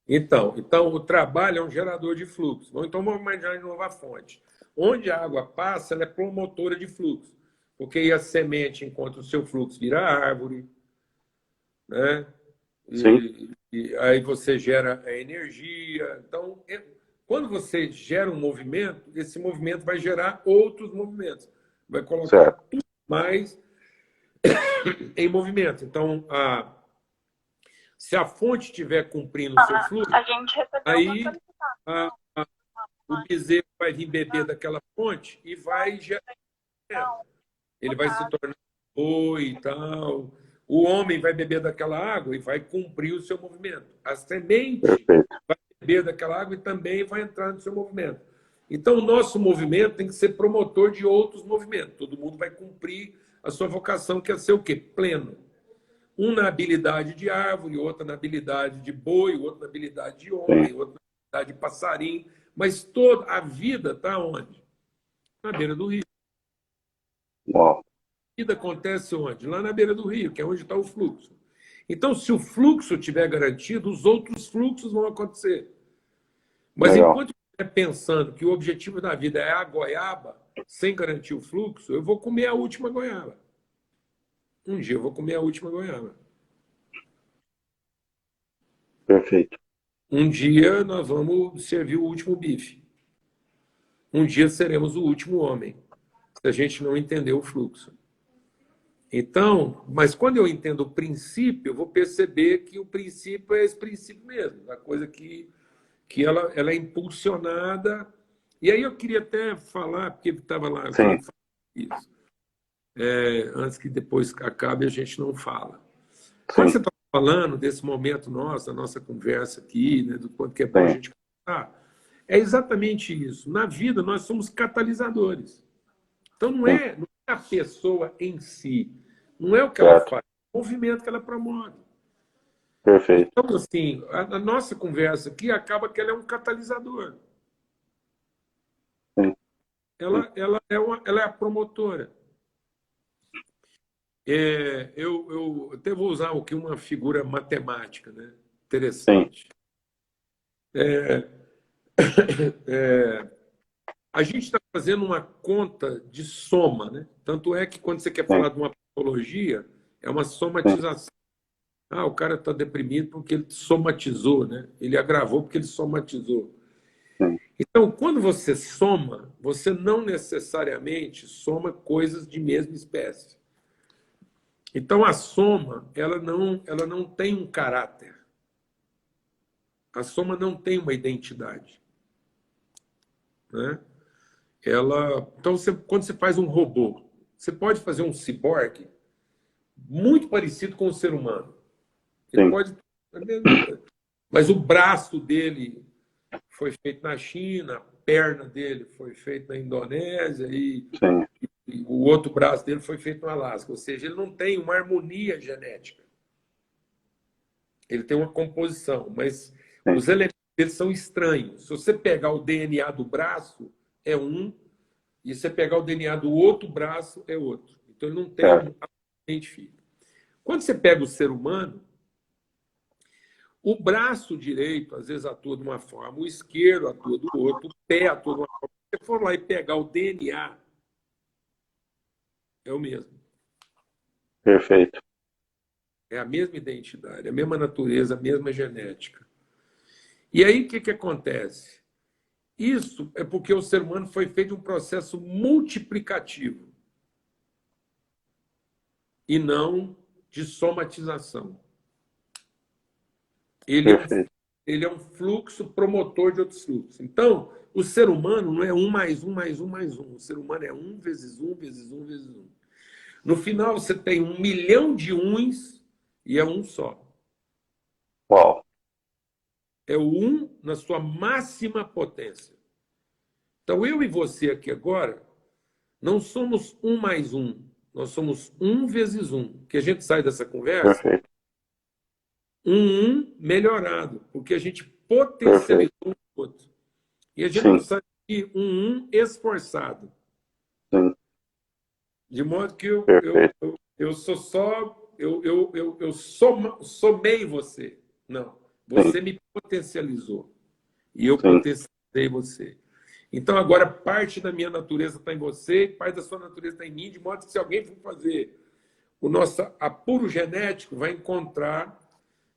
Então, o trabalho é um gerador de fluxo. Então, vamos imaginar de novo a fonte. Onde a água passa, ela é promotora de fluxo. Porque aí a semente, enquanto o seu fluxo vira árvore, né? Sim, E aí você gera a energia. Então, quando você gera um movimento, esse movimento vai gerar outros movimentos. Vai colocar certo. tudo mais em movimento. Então, se a fonte estiver cumprindo o seu fluxo, A gente recebeu uma aí solicitação. a- o bezerro vai vir beber daquela fonte e vai gerar. Ele vai se tornar boi e tal. O homem vai beber daquela água e vai cumprir o seu movimento. A semente Perfeito. vai beber daquela água e também vai entrar no seu movimento. Então, o nosso movimento tem que ser promotor de outros movimentos. Todo mundo vai cumprir a sua vocação, que é ser o quê? Pleno. Um na habilidade de árvore, outro na habilidade de boi, outro na habilidade de Sim. homem, outro na habilidade de passarinho. Mas toda a vida está onde? Na beira do rio. Uau. A vida acontece onde? Lá na beira do rio, que é onde está o fluxo. Então, se o fluxo estiver garantido, os outros fluxos vão acontecer. Mas Legal. enquanto eu estiver pensando que o objetivo da vida é a goiaba, sem garantir o fluxo, eu vou comer a última goiaba. Um dia eu vou comer a última goiaba. Perfeito. Um dia nós vamos servir o último bife. Um dia seremos o último homem, se a gente não entender o fluxo. Então, mas quando eu entendo o princípio, eu vou perceber que o princípio é esse princípio mesmo, a coisa que ela é impulsionada. E aí eu queria até falar, porque estava lá, eu queria Sim, falar isso, antes que depois acabe a gente não fala. Quando você sim, está falando desse momento nosso, da nossa conversa aqui, né, do quanto que é bom a sim, gente conversar, é exatamente isso. Na vida, nós somos catalisadores. Então, sim, não é a pessoa em si, não é o que ela certo, faz, é o movimento que ela promove. perfeito, Então, assim, a nossa conversa aqui acaba que ela é um catalisador. sim, sim, Ela é a promotora. Eu até vou usar aqui uma figura matemática, né? sim, Interessante. A gente está fazendo uma conta de soma, né? Tanto é que quando você quer sim, falar de uma patologia, é uma sim, somatização. Ah, o cara está deprimido porque ele somatizou, né? Ele agravou porque ele somatizou. sim, Então, quando você soma, você não necessariamente soma coisas de mesma espécie. Então, a soma, ela não tem um caráter. A soma não tem uma identidade, né? Então, quando você faz um robô, você pode fazer um ciborgue muito parecido com o ser humano. Ele sim, pode. A mesma coisa. Mas o braço dele foi feito na China, a perna dele foi feita na Indonésia sim, e o outro braço dele foi feito no Alasca. Ou seja, ele não tem uma harmonia genética. Ele tem uma composição, mas sim, os elementos dele são estranhos. Se você pegar o DNA do braço, é um, e se você pegar o DNA do outro braço, é outro. Então ele não tem certo, um identifica. Quando você pega o ser humano, o braço direito, às vezes, atua de uma forma, o esquerdo atua do outro, o pé atua de uma forma. Se você for lá e pegar o DNA, é o mesmo. perfeito, É a mesma identidade, a mesma natureza, a mesma genética. E aí, o que acontece? Isso é porque o ser humano foi feito de um processo multiplicativo e não de somatização. Ele é um, perfeito, ele é um fluxo promotor de outros fluxos. Então, o ser humano não é um mais um mais um mais um. O ser humano é um vezes um vezes um vezes um. No final, você tem 1 milhão de uns e é um só. uau, É o um na sua máxima potência. Então, eu e você aqui agora não somos um mais um. Nós somos um vezes um. Que a gente sai dessa conversa perfeito, um melhorado, porque a gente perfeito, potencializou o outro. E a gente não sim, sai daqui um esforçado. sim, De modo que perfeito, eu sou só. Eu somei você. Não. sim, Você me potencializou. E eu sim, potencializei você. Então, agora, parte da minha natureza está em você, parte da sua natureza está em mim, de modo que se alguém for fazer o nosso apuro genético, vai encontrar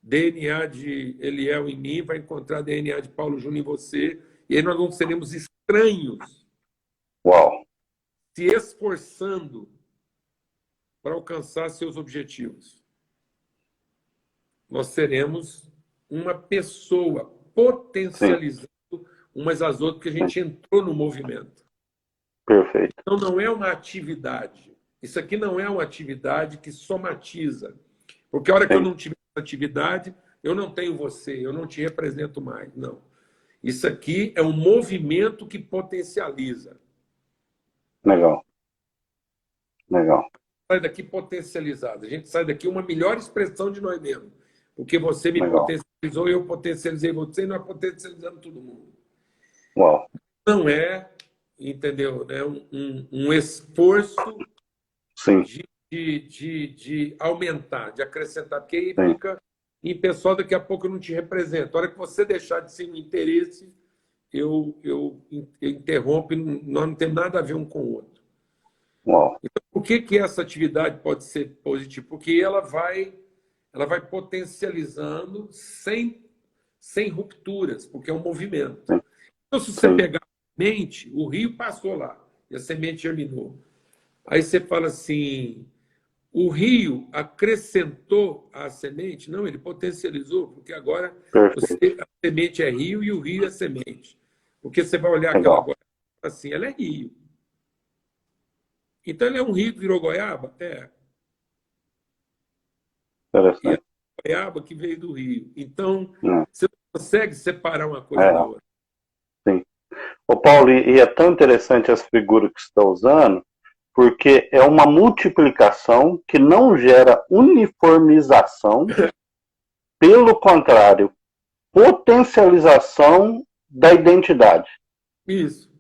DNA de Eliel em mim, vai encontrar DNA de Paulo Júnior em você, e aí nós não seremos estranhos uau, se esforçando para alcançar seus objetivos. Nós seremos uma pessoa sim, potencializando umas às outras, porque a sim, gente entrou no movimento. perfeito, Então, não é uma atividade. Isso aqui não é uma atividade que somatiza. Porque a hora que eu sim, não tiver essa atividade, eu não tenho você, eu não te represento mais. Não. Isso aqui é um movimento que potencializa. legal, legal, Sai daqui potencializado. A gente sai daqui uma melhor expressão de nós mesmos. Porque você me legal, potencializou, eu potencializei você, e nós potencializamos todo mundo. uau, Não é, entendeu? É um esforço sim, de aumentar, de acrescentar, porque aí sim, fica em pessoal, daqui a pouco eu não te represento. A hora que você deixar de ser um interesse, eu interrompo, nós não temos nada a ver um com o outro. uau, Então, por que essa atividade pode ser positiva? Porque ela vai potencializando sem rupturas, porque é um movimento. sim, Então, se você sim, pegar a semente, o rio passou lá, e a semente germinou. Aí você fala assim, O rio acrescentou à semente? Não, ele potencializou, porque agora Perfeito. a semente é rio e o rio é semente. Porque você vai olhar aquela Legal. goiaba assim, ela é rio. Então, ele é um rio que virou goiaba? É. E a Interessante. goiaba que veio do rio. Então, É, você não consegue separar uma coisa da é, outra. sim. Ô, Paulo, e é tão interessante essa figura que você está usando, porque é uma multiplicação que não gera uniformização, pelo contrário, potencialização da identidade. Isso.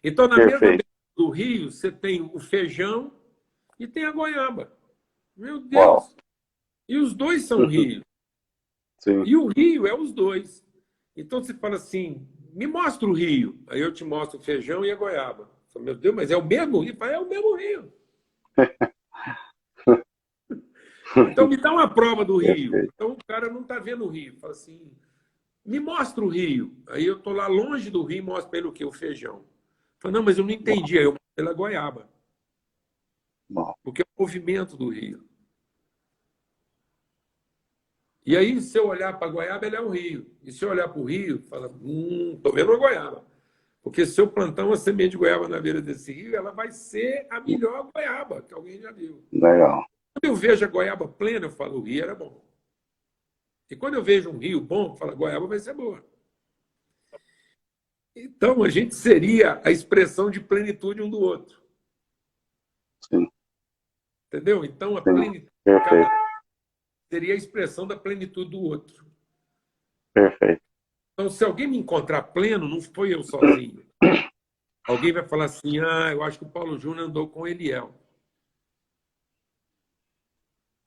Então, na mesma beira Perfeito. do rio, você tem o feijão e tem a goiaba. Meu Uau. Deus! E os dois são rios. Sim, E o rio é os dois. Então você fala assim: me mostra o rio. Aí eu te mostro o feijão e a goiaba. Eu falo, meu Deus, mas é o mesmo rio? Eu falo, é o mesmo rio. Então me dá uma prova do rio. perfeito. Então o cara não está vendo o rio. Fala assim: me mostra o rio. Aí eu estou lá longe do rio e mostro para ele o quê? O feijão. Fala, não, mas eu não entendi. Aí eu mostro pela goiaba. Bom, Porque é o movimento do rio. E aí, se eu olhar para a goiaba, ele é o rio. E se eu olhar para o rio, fala, estou vendo uma goiaba. Porque se eu plantar uma semente de goiaba na beira desse rio, ela vai ser a melhor goiaba que alguém já viu. legal. Quando eu vejo a goiaba plena, eu falo, o rio era bom. E quando eu vejo um rio bom, eu falo, a goiaba vai ser boa. Então, a gente seria a expressão de plenitude um do outro. Sim, Entendeu? Então, a sim. plenitude de cada Perfeito, seria a expressão da plenitude do outro. perfeito. Então, se alguém me encontrar pleno, não foi eu sozinho. Alguém vai falar assim, eu acho que o Paulo Júnior andou com Eliel.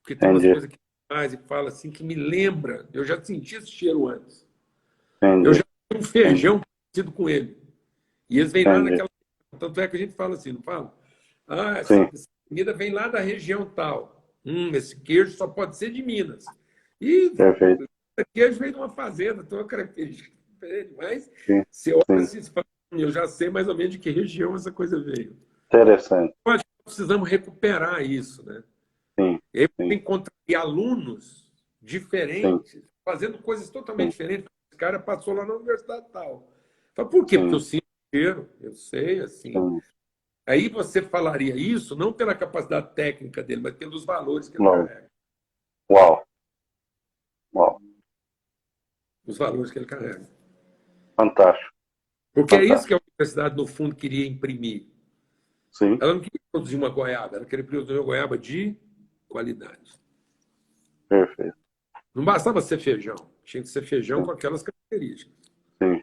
Porque tem umas Entendi, coisas que faz e fala assim que me lembra. Eu já senti esse cheiro antes. Eu já entendi, tinha um entendi, feijão parecido com ele. E eles vêm lá entendi. naquela. Tanto é que a gente fala assim, não fala? Sim, Essa comida vem lá da região tal. Esse queijo só pode ser de Minas. E perfeito. esse queijo veio de uma fazenda, tem uma característica diferente. Mas Sim, você olha sim. assim, você fala, eu já sei mais ou menos de que região essa coisa veio. Interessante. Eu acho que precisamos recuperar isso, né? Sim, E aí você sim, encontra alunos sim, diferentes, fazendo coisas totalmente sim, diferentes. O cara passou lá na universidade tal. Fala, por quê? Porque eu sim, sinto cheiro, eu sei, assim. sim. Aí você falaria isso não pela capacidade técnica dele, mas pelos valores que ele Uau, carrega. uau, uau. Os valores que ele carrega. Fantástico, Porque é isso que fantástico. a universidade, no fundo, queria imprimir. Sim, Ela não queria produzir uma goiaba, ela queria produzir uma goiaba de qualidade. perfeito. Não bastava ser feijão, tinha que ser feijão Sim, com aquelas características. sim.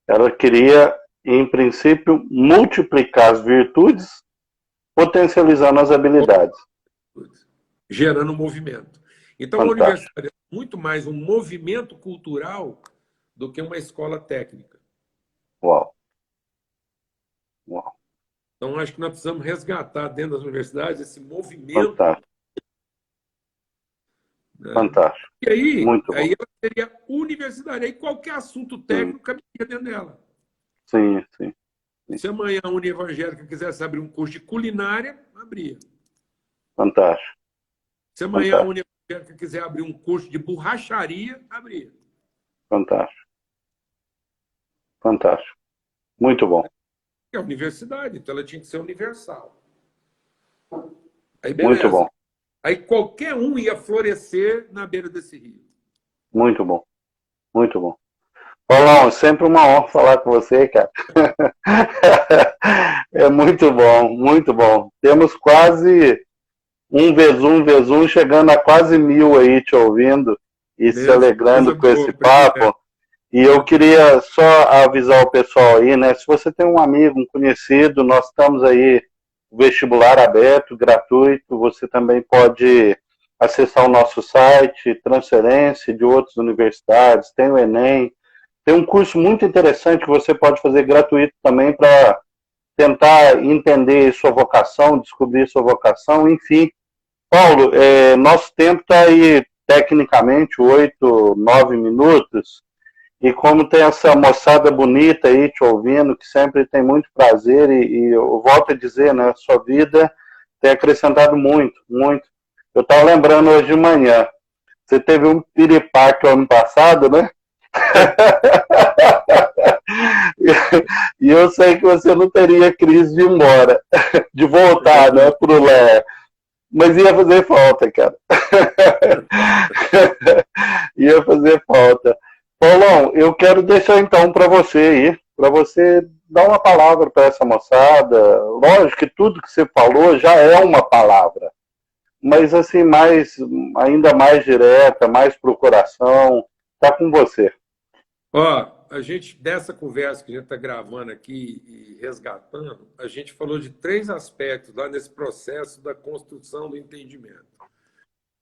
Ela queria, em princípio, multiplicar as virtudes, potencializando as habilidades. Gerando movimento. Então, a Fantástico. universidade é muito mais um movimento cultural do que uma escola técnica. Uau, uau. Então, acho que nós precisamos resgatar dentro das universidades esse movimento, Fantástico, né? fantástico. E aí, Muito bom. aí ela seria universidade. Aí qualquer assunto Sim, técnico caberia dentro dela. sim, sim, sim. Se amanhã a Uni Evangélica quisesse abrir um curso de culinária, abria. Fantástico, Se amanhã a fantástico, Uni Evangélica quiser abrir um curso de borracharia, abria. fantástico, fantástico. Muito bom, É a universidade, então ela tinha que ser universal. Aí muito beleza. bom, Aí qualquer um ia florescer na beira desse rio. muito bom, muito bom. Paulão, é sempre uma honra falar com você, cara. É muito bom, muito bom. Temos quase um vezes um, chegando a quase 1000 aí te ouvindo e se Beleza? alegrando Coisa com boa, esse privilégio. papo. E eu queria só avisar o pessoal aí, né? Se você tem um amigo, um conhecido, nós estamos aí, vestibular aberto, gratuito. Você também pode acessar o nosso site, transferência de outras universidades, tem o Enem. Tem um curso muito interessante que você pode fazer gratuito também para tentar entender sua vocação, descobrir sua vocação, enfim. Paulo, nosso tempo está aí tecnicamente 8, 9 minutos, e como tem essa moçada bonita aí te ouvindo, que sempre tem muito prazer, e eu volto a dizer, né, sua vida tem acrescentado muito, muito. Eu estava lembrando hoje de manhã. Você teve um piripaque ano passado, né? E eu sei que você não teria crise de ir embora, de voltar, né, pro Lé. Mas ia fazer falta, cara. Ia fazer falta. Paulão, eu quero deixar então para você aí, para você dar uma palavra para essa moçada. Lógico que tudo que você falou já é uma palavra, mas assim, ainda mais direta, mais pro coração, tá com você. Ó, a gente, dessa conversa que a gente está gravando aqui e resgatando, a gente falou de 3 aspectos lá nesse processo da construção do entendimento.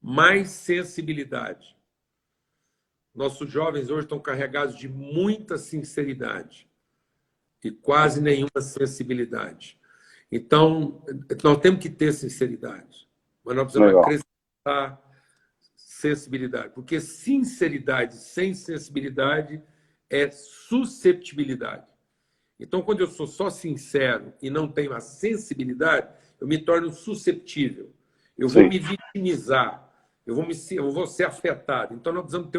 Mais sensibilidade. Nossos jovens hoje estão carregados de muita sinceridade e quase nenhuma sensibilidade. Então, nós temos que ter sinceridade, mas nós precisamos Legal. acrescentar sensibilidade, porque sinceridade sem sensibilidade é susceptibilidade. Então, quando eu sou só sincero e não tenho a sensibilidade, eu me torno susceptível. Eu vou me vitimizar, eu vou ser afetado. Então, nós precisamos ter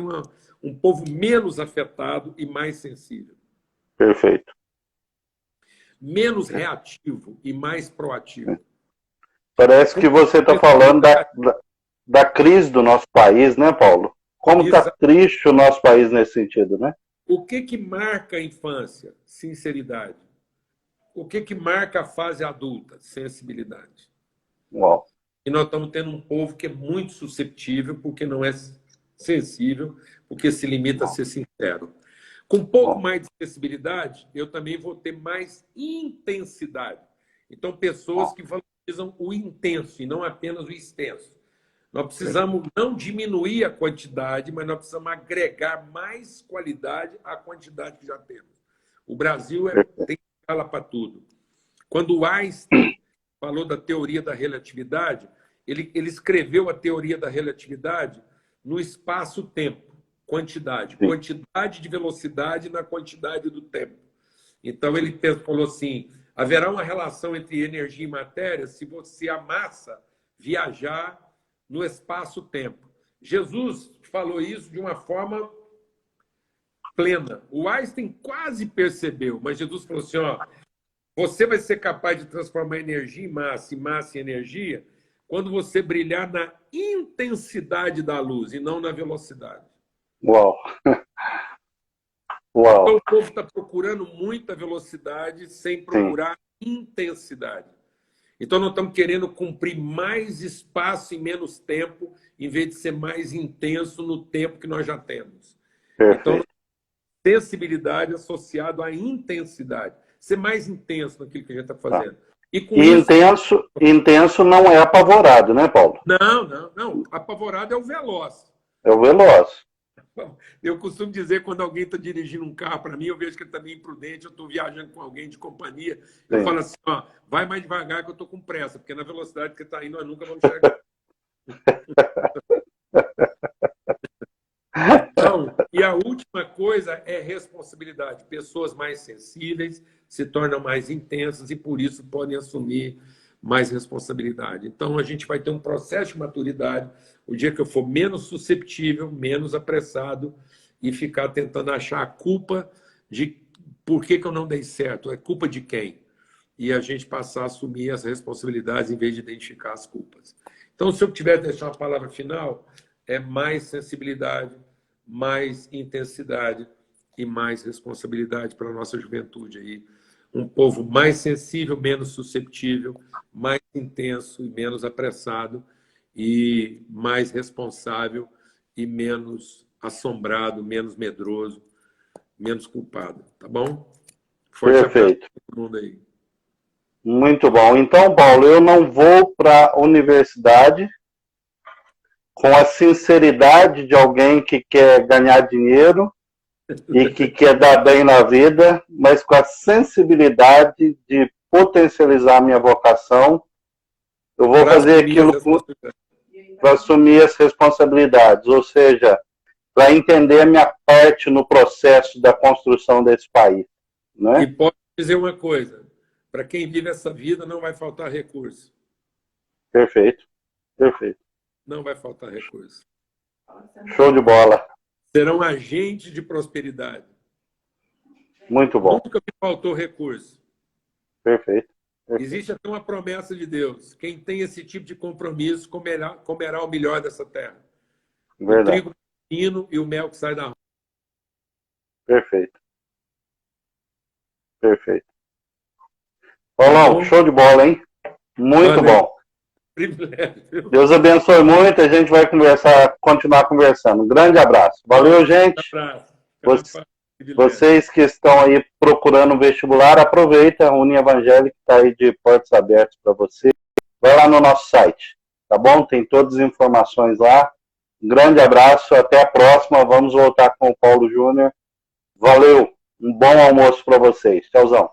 um povo menos afetado e mais sensível. Perfeito. Menos reativo e mais proativo. Parece que você está falando da crise do nosso país, né, Paulo? Como está triste o nosso país nesse sentido, né? O que marca a infância? Sinceridade. O que marca a fase adulta? Sensibilidade. Uau. E nós estamos tendo um povo que é muito susceptível, porque não é sensível, porque se limita a ser sincero. Com um pouco mais de sensibilidade, eu também vou ter mais intensidade. Então, pessoas que valorizam o intenso e não apenas o extenso. Nós precisamos não diminuir a quantidade, mas nós precisamos agregar mais qualidade à quantidade que já temos. O Brasil tem escala para tudo. Quando o Einstein falou da teoria da relatividade, ele escreveu a teoria da relatividade no espaço-tempo, quantidade. Quantidade de velocidade na quantidade do tempo. Então, ele falou assim, haverá uma relação entre energia e matéria se a massa viajar no espaço-tempo. Jesus falou isso de uma forma plena. O Einstein quase percebeu, mas Jesus falou assim, ó, você vai ser capaz de transformar energia em massa, e massa em energia, quando você brilhar na intensidade da luz e não na velocidade. Uau! Uau! Então, o povo está procurando muita velocidade sem procurar intensidade. Então, nós estamos querendo cumprir mais espaço em menos tempo, em vez de ser mais intenso no tempo que nós já temos. Perfeito. Então, sensibilidade associada à intensidade. Ser mais intenso naquilo que a gente está fazendo. E com isso... intenso não é apavorado, né, Paulo? Não. Apavorado é o veloz. É o veloz. Eu costumo dizer, quando alguém está dirigindo um carro para mim, eu vejo que ele está meio imprudente, eu estou viajando com alguém de companhia, eu falo assim, ó, vai mais devagar que eu estou com pressa, porque na velocidade que está indo, nós nunca vamos chegar. Então, e a última coisa é responsabilidade. Pessoas mais sensíveis se tornam mais intensas e, por isso, podem assumir mais responsabilidade. Então, a gente vai ter um processo de maturidade o dia que eu for menos susceptível, menos apressado e ficar tentando achar a culpa de por que eu não dei certo, é culpa de quem? E a gente passar a assumir as responsabilidades em vez de identificar as culpas. Então, se eu tiver que deixar uma palavra final, é mais sensibilidade, mais intensidade e mais responsabilidade para a nossa juventude aí. Um povo mais sensível, menos susceptível, mais intenso e menos apressado, e mais responsável e menos assombrado, menos medroso, menos culpado. Tá bom? Forte abraço para todo mundo aí. Muito bom. Então, Paulo, eu não vou para a universidade com a sinceridade de alguém que quer ganhar dinheiro e que quer dar bem na vida, mas com a sensibilidade de potencializar a minha vocação. Eu vou fazer aquilo para assumir as responsabilidades, ou seja, para entender a minha parte no processo da construção desse país. Né? E posso dizer uma coisa, para quem vive essa vida não vai faltar recurso. Perfeito, perfeito. não vai faltar recurso. Show de bola. Serão agentes de prosperidade. Muito bom. Nunca me faltou recurso. Perfeito. Existe até uma promessa de Deus. Quem tem esse tipo de compromisso comerá o melhor dessa terra. Verdade. O trigo fino e o mel que sai da roça. Perfeito. Perfeito. Paulão, show de bola, hein? Muito bom. Privilégio. Deus abençoe muito. A gente vai continuar conversando. Um grande abraço. Valeu, gente. Abraço. Vocês que estão aí procurando um vestibular, aproveita. A Uni Evangélica está aí de portas abertas para você. Vai lá no nosso site, tá bom? Tem todas as informações lá. Um grande abraço. Até a próxima. Vamos voltar com o Paulo Júnior. Valeu. Um bom almoço para vocês. Tchauzão.